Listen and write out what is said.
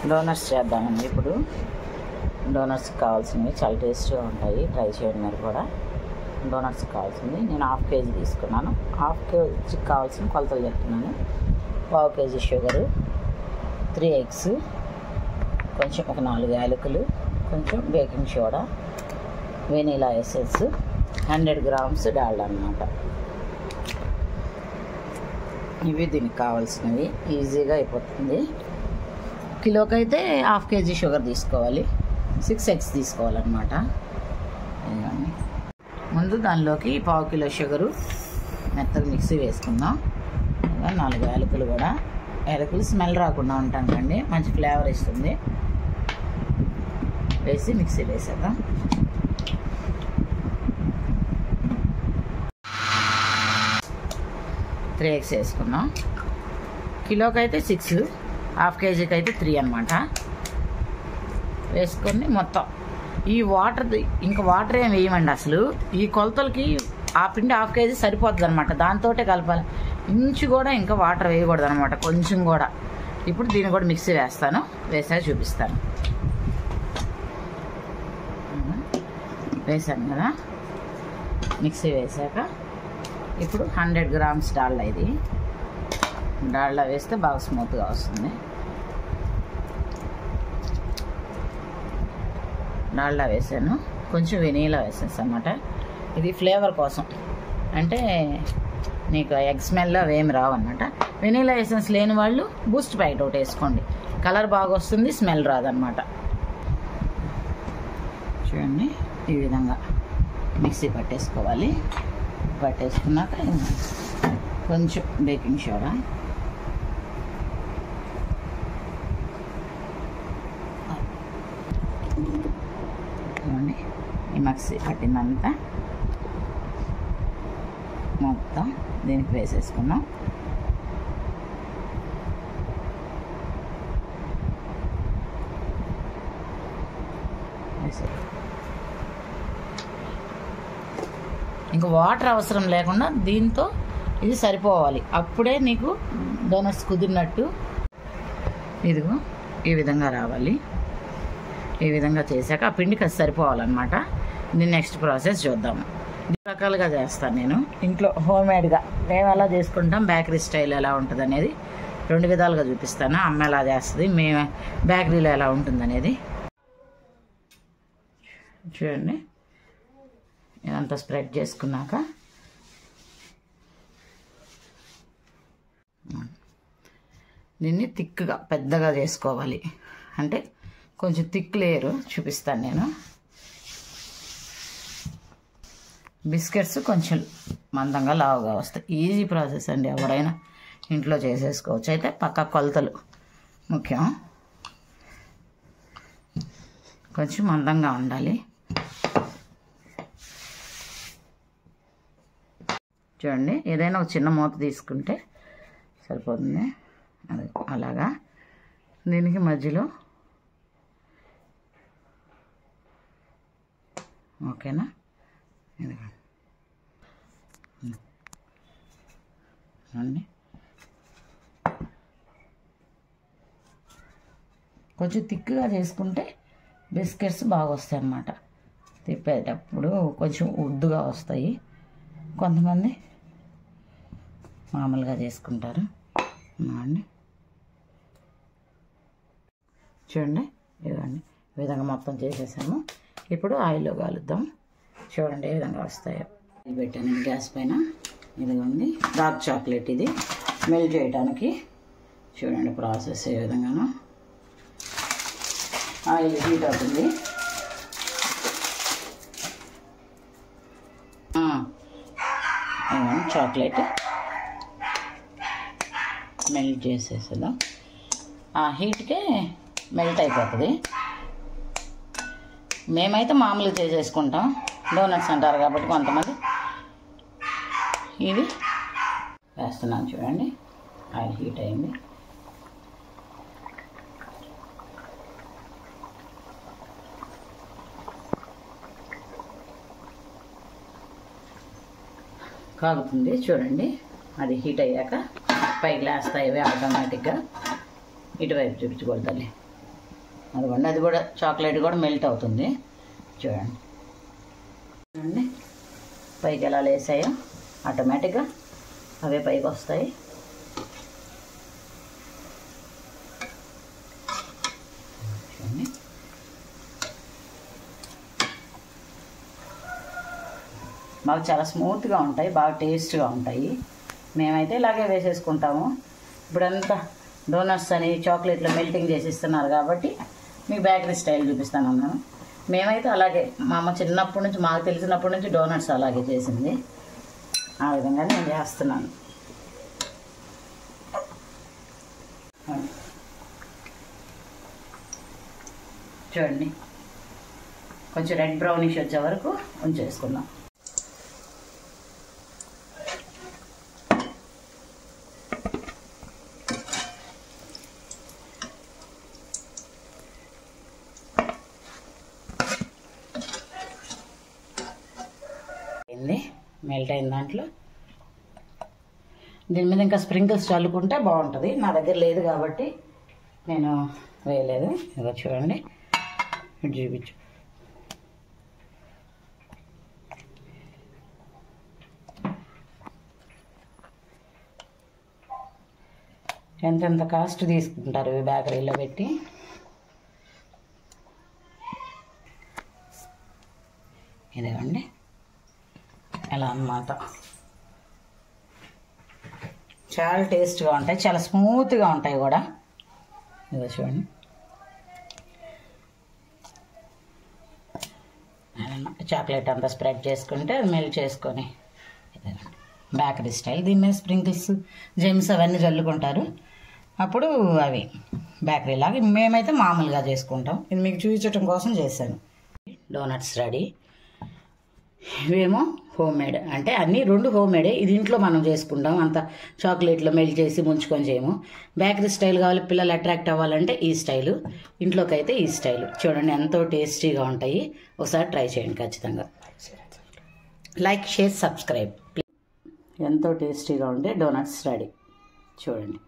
Donuts చేద్దామండి. ఇప్పుడు డోనట్స్కి కావాల్సినవి చాలా టేస్టీగా ఉంటాయి, ట్రై చేయండి మీరు కూడా. డోనట్స్కి కావాల్సింది నేను 1/2 kg తీసుకున్నాను. 1/2 kgకి కావాల్సిన కొలతలు చెప్తున్నాను. 1/2 kg షుగరు, 3 eggs, కొంచెం ఒక 4 యాలకులు, కొంచెం baking soda, vanilla essence, 100 grams Dalda అన్నమాట. ఇవి దీనికి కావాల్సినవి. ఈజీగా అయిపోతుంది. కిలోకి అయితే 1/2 kg షుగర్ తీసుకోవాలి, 6 eggs తీసుకోవాలన్నమాట. ముందు దానిలోకి 1/4 kg షుగరు మెత్తగా మిక్సీ వేసుకుందాం. 4 యాలకులు కూడా, యాలకులు స్మెల్ రాకుండా ఉంటాం కండి, మంచి ఫ్లేవర్ ఇస్తుంది. వేసి మిక్సీ వేసేద్దాం. త్రీ ఎగ్స్ వేసుకున్నాం. కిలోకి అయితే 6, 1/2 kgకి అయితే 3 అన్నమాట. వేసుకొని మొత్తం ఈ వాటర్ది, ఇంకా వాటర్ ఏం వేయమండి అసలు. ఈ కొలతలకి ఆ పిండి 1/2 kg సరిపోతుంది అనమాట. దాంతో కలపాలి, ఇంచు కూడా ఇంకా వాటర్ వేయకూడదు అనమాట, కొంచెం కూడా. ఇప్పుడు దీన్ని కూడా మిక్సీ వేస్తాను, వేసాక చూపిస్తాను. వేసాను కదా, మిక్సీ వేసాక ఇప్పుడు 100 grams డాల్డా. ఇది డాల్డా వేస్తే బాగా స్మూత్గా వస్తుంది. డాల్డా వేసాను, కొంచెం వెనీలా వేసేసి అన్నమాట. ఇది ఫ్లేవర్ కోసం, అంటే నీకు ఎగ్ స్మెల్ అవి ఏమి రావన్నమాట. వెనీలా ఎసెన్స్ లేని వాళ్ళు బూస్ట్ ప్యాకెట్ ఒకటి వేసుకోండి, కలర్ బాగా వస్తుంది, స్మెల్ రాదన్నమాట. చూడండి, ఈ విధంగా మిక్సీ పట్టేసుకోవాలి. పట్టేసుకున్నాక కొంచెం బేకింగ్ సోడా, ఈ మిక్సీ పట్టిందంతా మొత్తం దీనికి వేసేసుకున్నాం. ఇంకా వాటర్ అవసరం లేకుండా దీంతో ఇది సరిపోవాలి, అప్పుడే నీకు డోనట్స్ కుదిరినట్టు. ఇదిగో ఈ విధంగా రావాలి. ఈ విధంగా చేశాక ఆ పిండికి అది సరిపోవాలన్నమాట. దీన్ని నెక్స్ట్ ప్రాసెస్ చూద్దాము. 2 రకాలుగా చేస్తాను నేను ఇంట్లో, హోమ్మేడ్గా. మేము ఎలా చేసుకుంటాం, బేకరీ స్టైల్ ఎలా ఉంటుంది అనేది 2 విధాలుగా చూపిస్తాను. అమ్మ ఎలా చేస్తుంది, మేము బేకరీలో ఎలా ఉంటుంది అనేది. చూడండి, ఇదంతా స్ప్రెడ్ చేసుకున్నాక దీన్ని థిక్గా పెద్దగా చేసుకోవాలి. అంటే కొంచెం థిక్ లేయరు చూపిస్తాను నేను. బిస్కెట్స్ కొంచెం మందంగా లావుగా వస్తాయి. ఈజీ ప్రాసెస్ అండి, ఎవరైనా ఇంట్లో చేసేసుకోవచ్చు. అయితే పక్క కొలతలు ముఖ్యం, కొంచెం మందంగా ఉండాలి. చూడండి, ఏదైనా ఒక చిన్న మూత తీసుకుంటే సరిపోతుంది. అది అలాగా దీనికి మధ్యలో, ఓకేనా. అండి కొంచెం థిక్గా చేసుకుంటే బిస్కెట్స్ బాగా వస్తాయి అన్నమాట. తిప్పేటప్పుడు కొంచెం ఉద్దుగా వస్తాయి. కొంతమంది మామూలుగా చేసుకుంటారు అండి. చూడండి, ఇదిగోండి ఈ విధంగా మొత్తం చేసేసాము. ఇప్పుడు ఆయిల్లో కాలుద్దాం. చూడండి ఏ విధంగా వస్తాయో. పెట్టాను గ్యాస్ పైన. ఇదిగోండి డార్క్ చాక్లెట్, ఇది మెల్ట్ చేయడానికి. చూడండి ప్రాసెస్ ఏ విధంగానో. ఆయిల్ హీట్ అవుతుంది. చాక్లెట్ మెల్ట్ చేసేసేదా, ఆ హీట్కే మెల్ట్ అయిపోతుంది. మేమైతే మామూలుగా చేసేసుకుంటాం, డోనట్స్ అంటారు కాబట్టి కొంతమంది. ఇది వేస్తున్నాను చూడండి, ఆయిల్ హీట్ అయింది. కాగుతుంది చూడండి. అది హీట్ అయ్యాక పైకి లేస్తాయి ఇవి ఆటోమేటిక్గా. ఇటువైపు చూపించకూడదు. అదిగోండి, అది కూడా చాక్లెట్ కూడా మెల్ట్ అవుతుంది. చూడండి చూడండి పైకి ఎలా లేసాయో ఆటోమేటిక్గా అవే పైకి వస్తాయి. చూడండి బాగా చాలా స్మూత్గా ఉంటాయి, బాగా టేస్ట్గా ఉంటాయి. మేమైతే ఇలాగే వేసేసుకుంటాము. ఇప్పుడంతా డోనట్స్ అని చాక్లెట్లో మెల్టింగ్ చేసి ఇస్తున్నారు కాబట్టి మీకు బేకరీ స్టైల్ చూపిస్తాను అన్నాను. మేమైతే అలాగే, మా అమ్మ చిన్నప్పటి నుంచి, మాకు తెలిసినప్పటి నుంచి డోనట్స్ అలాగే చేసింది. ఆ విధంగా నేను చేస్తున్నాను. చూడండి కొంచెం రెడ్ బ్రౌనిష్ వచ్చే వరకు ఉంచేసుకుందాం. మెల్ట్ అయిన దాంట్లో దీని మీద ఇంకా స్ప్రింకిల్స్ చల్లుకుంటే బాగుంటుంది. నా దగ్గర లేదు కాబట్టి నేను వేయలేదు. ఇదిగో చూడండి, ఇటు చూపించు. ఎంతెంత కాస్ట్ తీసుకుంటారు ఇవి బేకరీలో పెట్టి. ఇదిగోండి ఎలా అన్నమాట. చాలా టేస్ట్గా ఉంటాయి, చాలా స్మూత్గా ఉంటాయి కూడా. ఇదిగో చూడండి చాక్లెట్ అంతా స్ప్రెడ్ చేసుకుంటే అది మెల్ట్ చేసుకొని బేకరీ స్టైల్. దీని మీద స్ప్రింకిల్స్, జెమ్స్ అవన్నీ చల్లుకుంటారు. అప్పుడు అవి బేకరీ లాగా. మేమైతే మామూలుగా చేసుకుంటాం. ఇది మీకు చూపించడం కోసం చేశాను. Donuts ready. ఇవేమో హోమ్ మేడ్, అంటే అన్నీ రెండు హోమ్ మేడే. ఇది ఇంట్లో మనం చేసుకుంటాం, అంత చాక్లెట్లో మెల్ట్ చేసి ముంచుకొని చేయము. బేకరీ స్టైల్ కావాలి, పిల్లలు అట్రాక్ట్ అవ్వాలంటే ఈ స్టైలు, ఇంట్లోకి అయితే ఈ స్టైలు. చూడండి ఎంతో టేస్టీగా ఉంటాయి. ఒకసారి ట్రై చేయండి ఖచ్చితంగా. Like, share, subscribe. ఎంతో టేస్టీగా ఉంటే డోనట్స్ రెడీ. చూడండి.